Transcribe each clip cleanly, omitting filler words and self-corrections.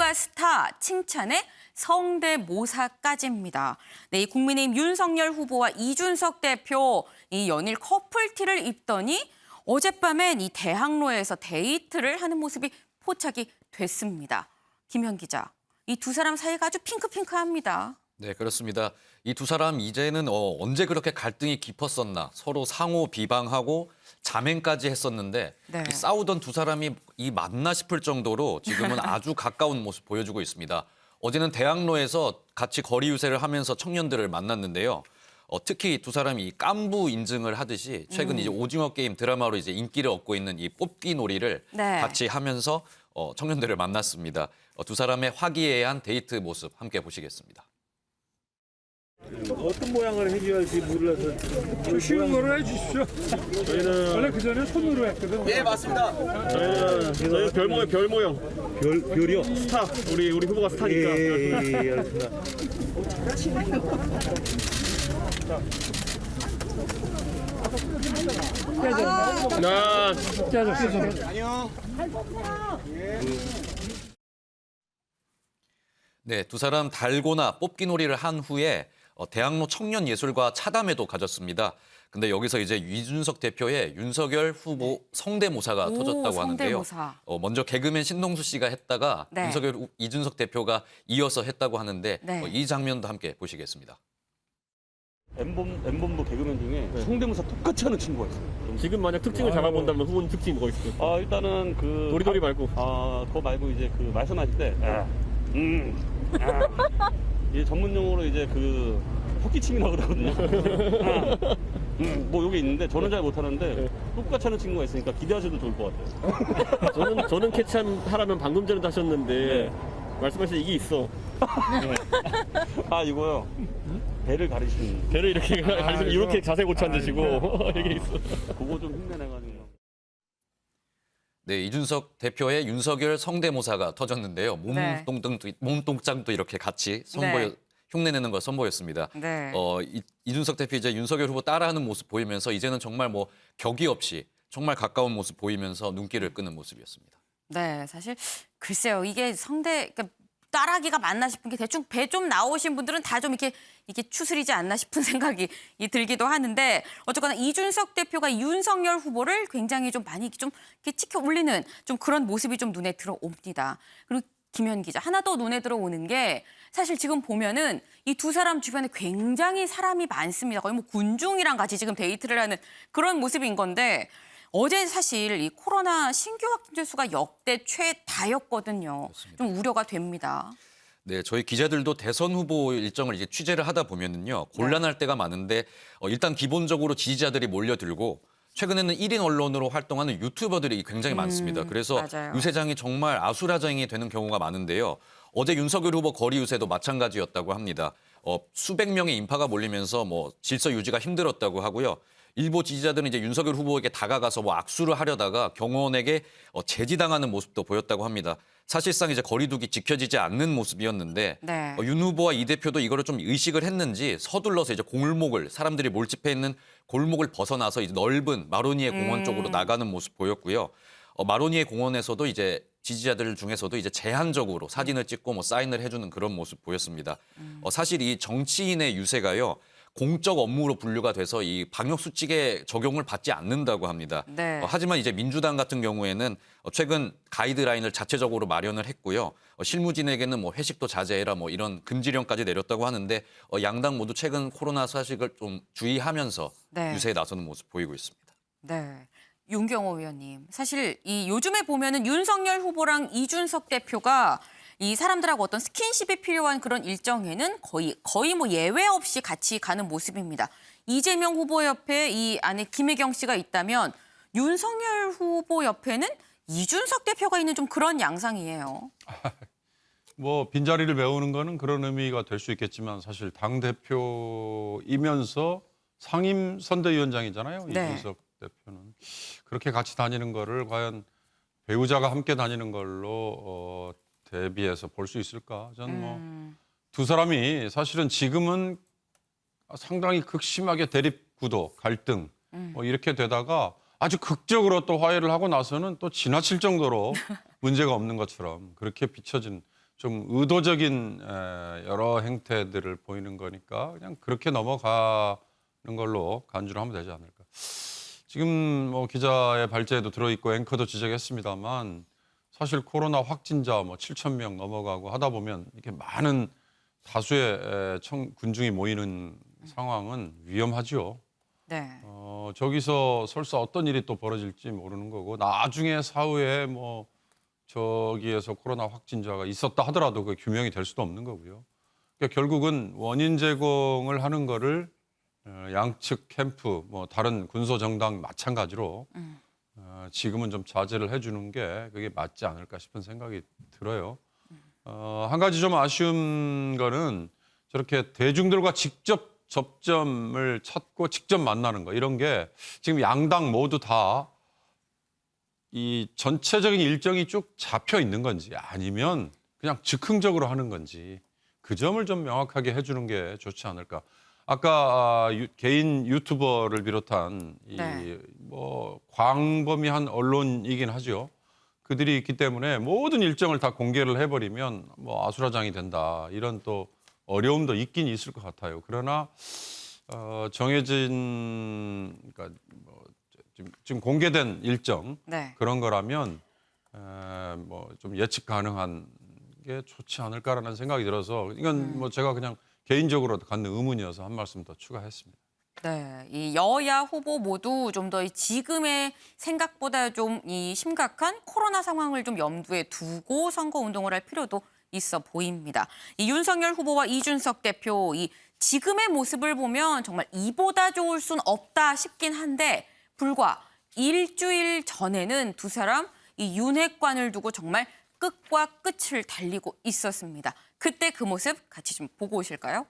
후보가 스타, 칭찬에 성대모사까지입니다. 네, 이 국민의힘 윤석열 후보와 이준석 대표 이 연일 커플티를 입더니 어젯밤엔 이 대학로에서 데이트를 하는 모습이 포착이 됐습니다. 김현 기자, 이 두 사람 사이가 아주 핑크핑크합니다. 네, 그렇습니다. 이 두 사람 이제는 언제 그렇게 갈등이 깊었었나 서로 상호 비방하고 자맹까지 했었는데 네. 이 싸우던 두 사람이 이 맞나 싶을 정도로 지금은 아주 가까운 모습 보여주고 있습니다. 어제는 대학로에서 같이 거리 유세를 하면서 청년들을 만났는데요. 특히 두 사람이 이 깐부 인증을 하듯이 최근 이제 오징어 게임 드라마로 이제 인기를 얻고 있는 이 뽑기 놀이를 네. 같이 하면서 청년들을 만났습니다. 두 사람의 화기애애한 데이트 모습 함께 보시겠습니다. 어떤 모양을 해줘야지 몰라서 쉬운 거로 해주십시오. 저희는 원래 그 전에 손으로 했거든. 네, 맞습니다. 저희는 별 모양 별이요 스타 우리 후보가 스타니까 예, 알겠습니다. 안녕. 네, 두 사람 달고나 뽑기 놀이를 한 후에 대학로 청년예술과 차담회도 가졌습니다. 근데 여기서 이제 이준석 대표의 윤석열 후보 성대모사가 터졌다고 하는데요. 성대모사. 먼저 개그맨 신동수 씨가 했다가 네. 이준석 대표가 이어서 했다고 하는데 네. 이 장면도 함께 보시겠습니다. 엠범도 개그맨 중에 성대모사 똑같이 하는 친구가 있어요. 지금 만약 특징을 잡아본다면 후보님 특징이 뭐가 있을까요? 일단은 그 도리도리 말고. 그거 말고 이제 그 말씀하실 때 이제 전문 용어로 이제 그 헛기침이라고 그러거든요. 뭐 요게 있는데 저는 잘 못하는데 똑같이 하는 친구가 있으니까 기대하셔도 좋을 것 같아요. 저는 캐치하라면 방금 전에 하셨는데 말씀하신 이게 있어. 이거요. 배를 가리시는 배를 이렇게 가리시면 이렇게 자세 고쳐 앉으시고 이게 있어. 그거 좀 흉내내가지고. 네, 이준석 대표의 윤석열 성대모사가 터졌는데요. 네. 몸동작도 이렇게 같이 네. 흉내내는 걸 선보였습니다. 네. 이준석 대표 이제 윤석열 후보 따라하는 모습 보이면서 이제는 정말 뭐 격이 없이 정말 가까운 모습 보이면서 눈길을 끄는 모습이었습니다. 네, 사실 글쎄요, 이게 그러니까 따라하기가 맞나 싶은 게 대충 배 좀 나오신 분들은 다 좀 이게 추스리지 않나 싶은 생각이 들기도 하는데 어쨌거나 이준석 대표가 윤석열 후보를 굉장히 좀 많이 좀 이렇게 치켜 올리는 좀 그런 모습이 좀 눈에 들어옵니다. 그리고 김현 기자, 하나 더 눈에 들어오는 게 사실 지금 보면은 이 두 사람 주변에 굉장히 사람이 많습니다. 거의 뭐 군중이랑 같이 지금 데이트를 하는 그런 모습인 건데 어제 사실 이 코로나 신규 확진자 수가 역대 최다였거든요. 좀 우려가 됩니다. 네, 저희 기자들도 대선 후보 일정을 이제 취재를 하다 보면은요, 곤란할 때가 많은데 일단 기본적으로 지지자들이 몰려들고 최근에는 1인 언론으로 활동하는 유튜버들이 굉장히 많습니다. 그래서 맞아요. 유세장이 정말 아수라장이 되는 경우가 많은데요. 어제 윤석열 후보 거리 유세도 마찬가지였다고 합니다. 수백 명의 인파가 몰리면서 뭐 질서 유지가 힘들었다고 하고요. 일부 지지자들은 이제 윤석열 후보에게 다가가서 뭐 악수를 하려다가 경호원에게 제지당하는 모습도 보였다고 합니다. 사실상 이제 거리두기 지켜지지 않는 모습이었는데 네. 윤 후보와 이 대표도 이거를 좀 의식을 했는지 서둘러서 이제 골목을 사람들이 몰집해 있는 골목을 벗어나서 이제 넓은 마로니에 공원 쪽으로 나가는 모습 보였고요. 마로니에 공원에서도 이제 지지자들 중에서도 이제 제한적으로 사진을 찍고 뭐 사인을 해주는 그런 모습 보였습니다. 사실 이 정치인의 유세가요. 공적 업무로 분류가 돼서 이 방역 수칙에 적용을 받지 않는다고 합니다. 네. 하지만 이제 민주당 같은 경우에는 최근 가이드라인을 자체적으로 마련을 했고요. 실무진에게는 뭐 회식도 자제해라 뭐 이런 금지령까지 내렸다고 하는데 양당 모두 최근 코로나 사식을 좀 주의하면서 네. 유세에 나서는 모습 보이고 있습니다. 네. 윤경호 의원님, 사실 이 요즘에 보면은 윤석열 후보랑 이준석 대표가 이 사람들하고 어떤 스킨십이 필요한 그런 일정에는 거의 뭐 예외 없이 같이 가는 모습입니다. 이재명 후보 옆에 이 안에 김혜경 씨가 있다면 윤석열 후보 옆에는 이준석 대표가 있는 좀 그런 양상이에요. 뭐 빈자리를 메우는 거는 그런 의미가 될 수 있겠지만 사실 당대표이면서 상임 선대위원장이잖아요. 네. 이준석 대표는. 그렇게 같이 다니는 거를 과연 배우자가 함께 다니는 걸로 대비해서 볼 수 있을까? 저는 뭐 두 사람이 사실은 지금은 상당히 극심하게 대립 구도, 갈등 뭐 이렇게 되다가 아주 극적으로 또 화해를 하고 나서는 또 지나칠 정도로 문제가 없는 것처럼 그렇게 비춰진 좀 의도적인 여러 행태들을 보이는 거니까 그냥 그렇게 넘어가는 걸로 간주를 하면 되지 않을까. 지금 뭐 기자의 발제에도 들어있고 앵커도 지적했습니다만 사실 코로나 확진자 뭐 7천 명 넘어가고 하다 보면 이렇게 많은 다수의 군중이 모이는 상황은 위험하죠. 네. 저기서 설사 어떤 일이 또 벌어질지 모르는 거고 나중에 사후에 뭐 저기에서 코로나 확진자가 있었다 하더라도 그 규명이 될 수도 없는 거고요. 그러니까 결국은 원인 제공을 하는 거를 양측 캠프 뭐 다른 군소 정당 마찬가지로 지금은 좀 자제를 해주는 게 그게 맞지 않을까 싶은 생각이 들어요. 한 가지 좀 아쉬운 거는 저렇게 대중들과 직접 접점을 찾고 직접 만나는 거 이런 게 지금 양당 모두 다 이 전체적인 일정이 쭉 잡혀 있는 건지 아니면 그냥 즉흥적으로 하는 건지 그 점을 좀 명확하게 해주는 게 좋지 않을까. 아까 개인 유튜버를 비롯한 네. 뭐 광범위한 언론이긴 하죠. 그들이 있기 때문에 모든 일정을 다 공개를 해버리면 뭐 아수라장이 된다 이런 또 어려움도 있긴 있을 것 같아요. 그러나 정해진 그러니까 뭐 지금 공개된 일정 네. 그런 거라면 뭐 좀 예측 가능한 게 좋지 않을까라는 생각이 들어서 이건 뭐 제가 그냥 개인적으로 갖는 의문이어서 한 말씀 더 추가했습니다. 네, 이 여야 후보 모두 좀 더 지금의 생각보다 좀 이 심각한 코로나 상황을 좀 염두에 두고 선거 운동을 할 필요도 있어 보입니다. 이 윤석열 후보와 이준석 대표 이 지금의 모습을 보면 정말 이보다 좋을 순 없다 싶긴 한데 불과 일주일 전에는 두 사람 이 윤핵관을 두고 정말 끝과 끝을 달리고 있었습니다. 그때 그 모습 같이 좀 보고 오실까요?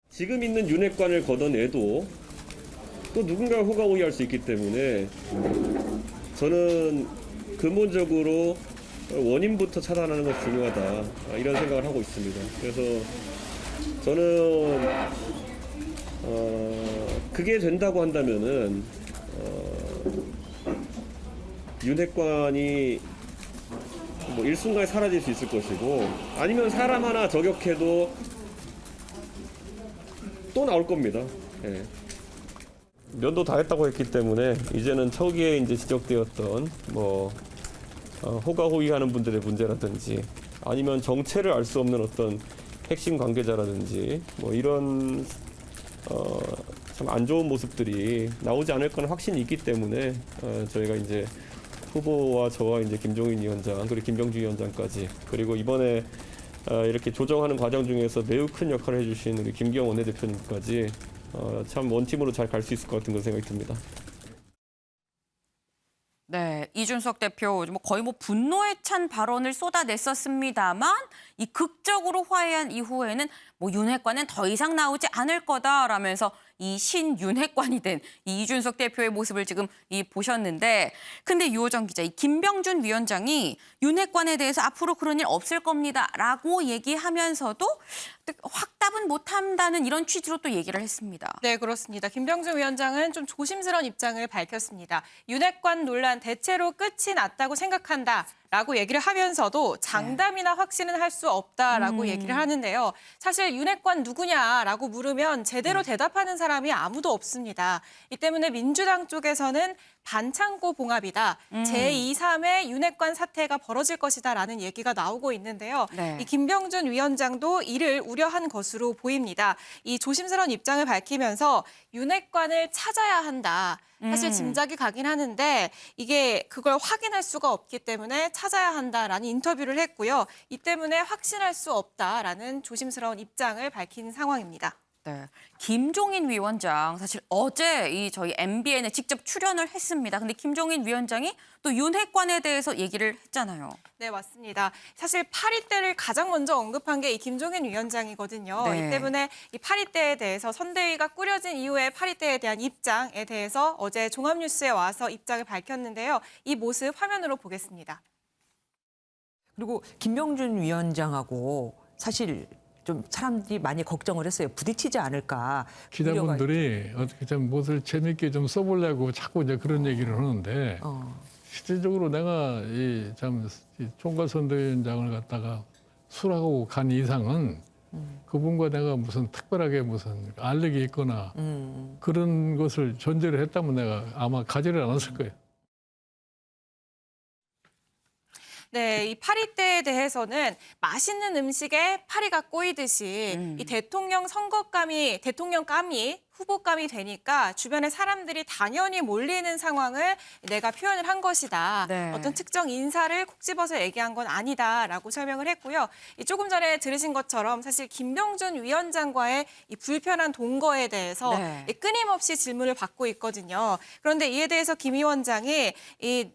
지금 있는 윤핵관을 걷어내도 또 누군가가 호가호위할 수 있기 때문에 저는 근본적으로 원인부터 차단하는 것이 중요하다 이런 생각을 하고 있습니다. 그래서 저는 그게 된다고 한다면은 윤핵관이 뭐 일순간에 사라질 수 있을 것이고 아니면 사람 하나 저격해도 또 나올 겁니다. 예. 면도 다 했다고 했기 때문에 이제는 초기에 이제 지적되었던 뭐 호가호위하는 분들의 문제라든지 아니면 정체를 알 수 없는 어떤 핵심 관계자라든지 뭐 이런 참 안 좋은 모습들이 나오지 않을 거는 확신이 있기 때문에 저희가 이제 후보와 저와 이제 김종인 위원장 그리고 김병주 위원장까지 그리고 이번에 이렇게 조정하는 과정 중에서 매우 큰 역할을 해주신 우리 김기영 원내대표님까지 참 원팀으로 잘 갈 수 있을 것 같은 그런 생각이 듭니다. 네, 이준석 대표 뭐 거의 뭐 분노에 찬 발언을 쏟아냈었습니다만 이 극적으로 화해한 이후에는 뭐 윤핵관은 더 이상 나오지 않을 거다라면서 이 신윤핵관이 된 이 이준석 대표의 모습을 지금 보셨는데 근데 유호정 기자, 이 김병준 위원장이 윤핵관에 대해서 앞으로 그런 일 없을 겁니다라고 얘기하면서도 확답은 못한다는 이런 취지로 또 얘기를 했습니다. 네, 그렇습니다. 김병준 위원장은 좀 조심스러운 입장을 밝혔습니다. 윤핵관 논란 대체로 끝이 났다고 생각한다라고 얘기를 하면서도 장담이나 확신은 할 수 없다라고 얘기를 하는데요. 사실 윤핵관 누구냐라고 물으면 제대로 대답하는 사람이 아무도 없습니다. 이 때문에 민주당 쪽에서는 반창고 봉합이다. 제2, 3의 윤핵관 사태가 벌어질 것이다라는 얘기가 나오고 있는데요. 네. 이 김병준 위원장도 이를 우려한 것으로 보입니다. 이 조심스러운 입장을 밝히면서 윤핵관을 찾아야 한다. 사실 짐작이 가긴 하는데 이게 그걸 확인할 수가 없기 때문에 찾아야 한다라는 인터뷰를 했고요. 이 때문에 확신할 수 없다라는 조심스러운 입장을 밝힌 상황입니다. 네, 김종인 위원장 사실 어제 저희 MBN에 직접 출연을 했습니다. 근데 김종인 위원장이 또 윤핵관에 대해서 얘기를 했잖아요. 네, 맞습니다. 사실 파리 때를 가장 먼저 언급한 게 이 김종인 위원장이거든요. 네. 이 때문에 이 파리 때에 대해서 선대위가 꾸려진 이후에 파리 때에 대한 입장에 대해서 어제 종합뉴스에 와서 입장을 밝혔는데요. 이 모습 화면으로 보겠습니다. 그리고 김병준 위원장하고 사실 좀 사람들이 많이 걱정을 했어요. 부딪히지 않을까. 기자분들이 어떻게 좀 무엇을 재밌게 좀 써보려고 자꾸 이제 그런 얘기를 하는데 실질적으로 내가 참 총괄선대위원장을 갖다가 술하고 간 이상은 그분과 내가 무슨 특별하게 무슨 알력이 있거나 그런 것을 전제를 했다면 내가 아마 가지를 않았을 거예요. 네, 이 파리 때에 대해서는 맛있는 음식에 파리가 꼬이듯이 이 대통령 대통령감이 후보감이 되니까 주변의 사람들이 당연히 몰리는 상황을 내가 표현을 한 것이다. 네. 어떤 특정 인사를 콕 집어서 얘기한 건 아니다라고 설명을 했고요. 이 조금 전에 들으신 것처럼 사실 김병준 위원장과의 이 불편한 동거에 대해서 네. 이 끊임없이 질문을 받고 있거든요. 그런데 이에 대해서 김 위원장이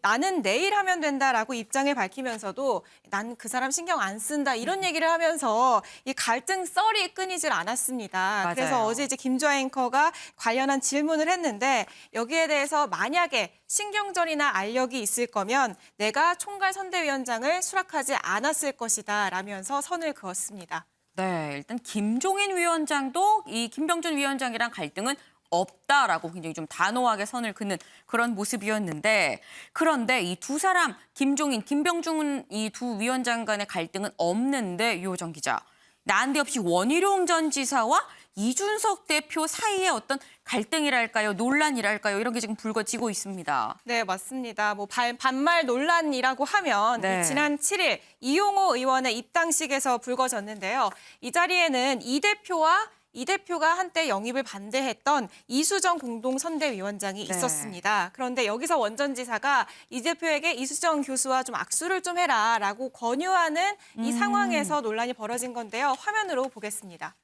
나는 내일 하면 된다라고 입장을 밝히면서도 난 그 사람 신경 안 쓴다 이런 얘기를 하면서 이 갈등 썰이 끊이질 않았습니다. 맞아요. 그래서 어제 이제 김주아 앵커가 관련한 질문을 했는데 여기에 대해서 만약에 신경전이나 알력이 있을 거면 내가 총괄선대위원장을 수락하지 않았을 것이다 라면서 선을 그었습니다. 네, 일단 김종인 위원장도 이 김병준 위원장이랑 갈등은 없다라고 굉장히 좀 단호하게 선을 긋는 그런 모습이었는데 그런데 이 두 사람 김종인, 김병준 이 두 위원장 간의 갈등은 없는데 유호정 기자 난데없이 원희룡 전 지사와 이준석 대표 사이의 어떤 갈등이랄까요, 논란이랄까요 이런 게 지금 불거지고 있습니다. 네, 맞습니다. 뭐 반말 논란이라고 하면 네. 지난 7일 이용호 의원의 입당식에서 불거졌는데요. 이 자리에는 이 대표가 한때 영입을 반대했던 이수정 공동선대위원장이 네. 있었습니다. 그런데 여기서 원 전 지사가 이 대표에게 이수정 교수와 좀 악수를 좀 해라라고 권유하는 이 상황에서 논란이 벌어진 건데요. 화면으로 보겠습니다.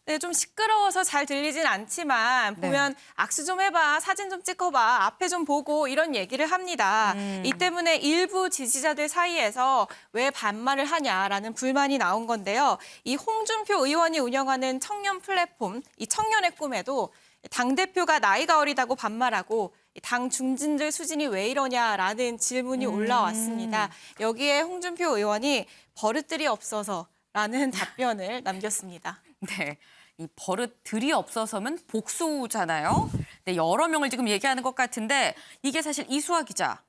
네, 좀 시끄러워서 잘 들리진 않지만 보면 악수 좀 해봐, 사진 좀 찍어봐, 앞에 좀 보고 이런 얘기를 합니다. 이 때문에 일부 지지자들 사이에서 왜 반말을 하냐라는 불만이 나온 건데요. 이 홍준표 의원이 운영하는 청년 플랫폼, 이 청년의 꿈에도 당대표가 나이가 어리다고 반말하고 당 중진들 수준이 왜 이러냐라는 질문이 올라왔습니다. 여기에 홍준표 의원이 버릇들이 없어서라는 답변을 남겼습니다. 네, 이 버릇들이 없어서면 복수잖아요. 네, 여러 명을 지금 얘기하는 것 같은데 이게 사실 이수아 기자,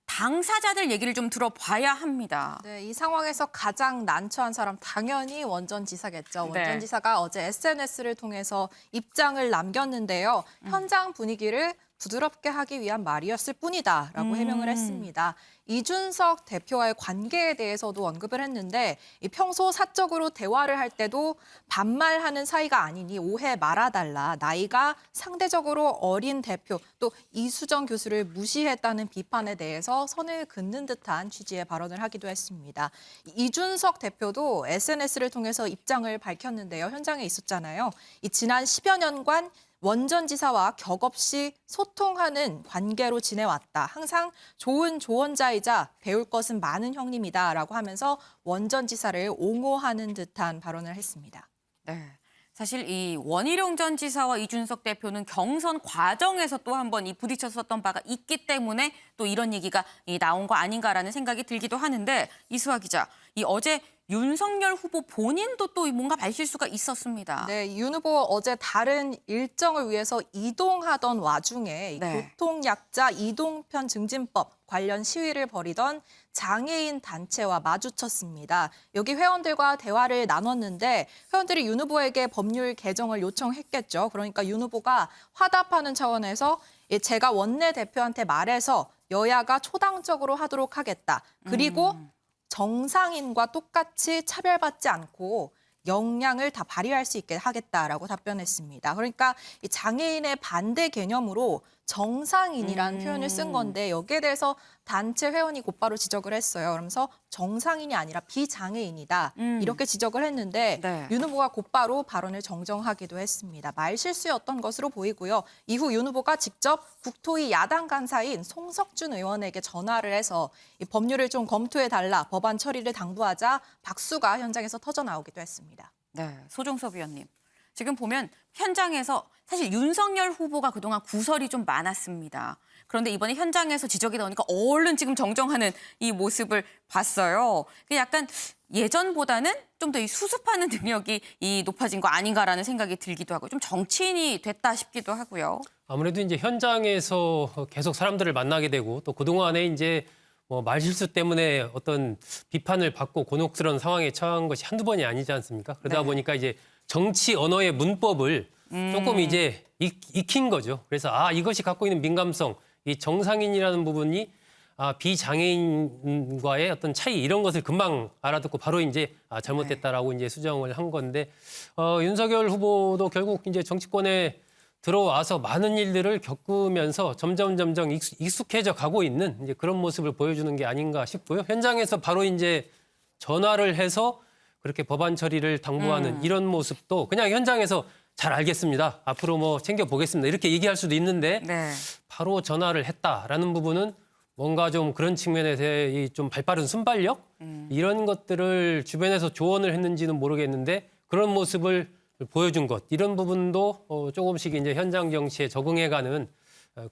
당사자들 얘기를 좀 들어봐야 합니다. 네, 이 상황에서 가장 난처한 사람 당연히 원전 지사겠죠. 네. 원전 지사가 어제 SNS를 통해서 입장을 남겼는데요. 현장 분위기를 부드럽게 하기 위한 말이었을 뿐이다라고 해명을 했습니다. 이준석 대표와의 관계에 대해서도 언급을 했는데 이 평소 사적으로 대화를 할 때도 반말하는 사이가 아니니 오해 말아달라. 나이가 상대적으로 어린 대표 또 이수정 교수를 무시했다는 비판에 대해서 선을 긋는 듯한 취지의 발언을 하기도 했습니다. 이준석 대표도 SNS를 통해서 입장을 밝혔는데요. 현장에 있었잖아요. 이 지난 10여 년간 원전지사와 격없이 소통하는 관계로 지내왔다. 항상 좋은 조언자이자 배울 것은 많은 형님이다라고 하면서 원전지사를 옹호하는 듯한 발언을 했습니다. 네, 사실 이 원희룡 전 지사와 이준석 대표는 경선 과정에서 또 한 번 이 부딪혔었던 바가 있기 때문에 또 이런 얘기가 나온 거 아닌가라는 생각이 들기도 하는데 이수아 기자, 이 어제 윤석열 후보 본인도 또 뭔가 말실수가 있었습니다. 네, 윤 후보 어제 다른 일정을 위해서 이동하던 와중에 네. 교통약자 이동편 증진법 관련 시위를 벌이던 장애인 단체와 마주쳤습니다. 여기 회원들과 대화를 나눴는데 회원들이 윤 후보에게 법률 개정을 요청했겠죠. 그러니까 윤 후보가 화답하는 차원에서 제가 원내대표한테 말해서 여야가 초당적으로 하도록 하겠다. 그리고 정상인과 똑같이 차별받지 않고 역량을 다 발휘할 수 있게 하겠다라고 답변했습니다. 그러니까 이 장애인의 반대 개념으로 정상인이라는 표현을 쓴 건데 여기에 대해서 단체 회원이 곧바로 지적을 했어요. 그러면서 정상인이 아니라 비장애인이다. 이렇게 지적을 했는데 네. 윤 후보가 곧바로 발언을 정정하기도 했습니다. 말실수였던 것으로 보이고요. 이후 윤 후보가 직접 국토위 야당 간사인 송석준 의원에게 전화를 해서 이 법률을 좀 검토해달라, 법안 처리를 당부하자 박수가 현장에서 터져나오기도 했습니다. 네, 소종섭 위원님. 지금 보면 현장에서 사실 윤석열 후보가 그동안 구설이 좀 많았습니다. 그런데 이번에 현장에서 지적이 나오니까 얼른 지금 정정하는 이 모습을 봤어요. 약간 예전보다는 좀 더 이 수습하는 능력이 높아진 거 아닌가라는 생각이 들기도 하고 좀 정치인이 됐다 싶기도 하고요. 아무래도 이제 현장에서 계속 사람들을 만나게 되고 또 그동안에 이제 뭐 말실수 때문에 어떤 비판을 받고 곤혹스러운 상황에 처한 것이 한두 번이 아니지 않습니까? 그러다 네. 보니까 이제 정치 언어의 문법을 조금 이제 익힌 거죠. 그래서 이것이 갖고 있는 민감성, 이 정상인이라는 부분이 비장애인과의 어떤 차이 이런 것을 금방 알아듣고 바로 이제 잘못됐다라고 이제 수정을 한 건데 윤석열 후보도 결국 이제 정치권에 들어와서 많은 일들을 겪으면서 점점 익숙해져 가고 있는 이제 그런 모습을 보여주는 게 아닌가 싶고요. 현장에서 바로 이제 전화를 해서 그렇게 법안 처리를 당부하는 이런 모습도 그냥 현장에서 잘 알겠습니다. 앞으로 뭐 챙겨보겠습니다. 이렇게 얘기할 수도 있는데 네. 바로 전화를 했다라는 부분은 뭔가 좀 그런 측면에서 좀 발빠른 순발력 이런 것들을 주변에서 조언을 했는지는 모르겠는데 그런 모습을 보여준 것 이런 부분도 조금씩 이제 현장 정치에 적응해가는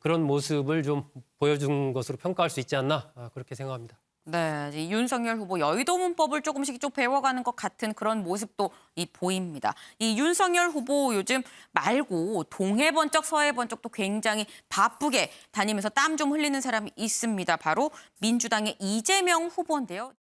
그런 모습을 좀 보여준 것으로 평가할 수 있지 않나 그렇게 생각합니다. 네, 이제 윤석열 후보 여의도 문법을 조금씩 좀 배워가는 것 같은 그런 모습도 보입니다. 이 윤석열 후보 요즘 말고 동해 번쩍 서해 번쩍도 굉장히 바쁘게 다니면서 땀 좀 흘리는 사람이 있습니다. 바로 민주당의 이재명 후보인데요.